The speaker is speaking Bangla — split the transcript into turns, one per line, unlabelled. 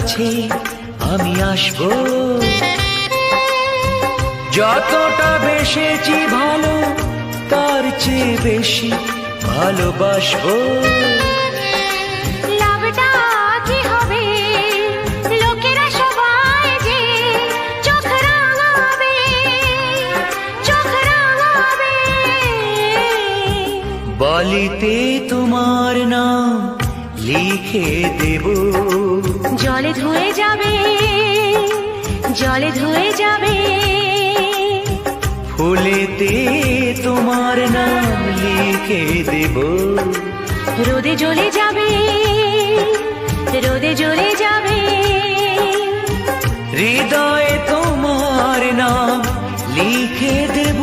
কাছে আমি আসবো, যতটা বেসেছি ভালো তার চেয়ে বেশি ভালোবাসবো।
লাভটা কি হবে লোকেরা সবাই যে চোখ রাঙাবে, চোখ রাঙাবে।
বলিতে তোমার নাম লিখে দেব,
জলে ধুয়ে যাবে, জলে ধুয়ে যাবে।
ফুলেতে তোমার নাম লিখে দেব,
রোদে জ্বলে যাবে, রোদে জ্বলে যাবে।
হৃদয়ে তোমার নাম লিখে দেব।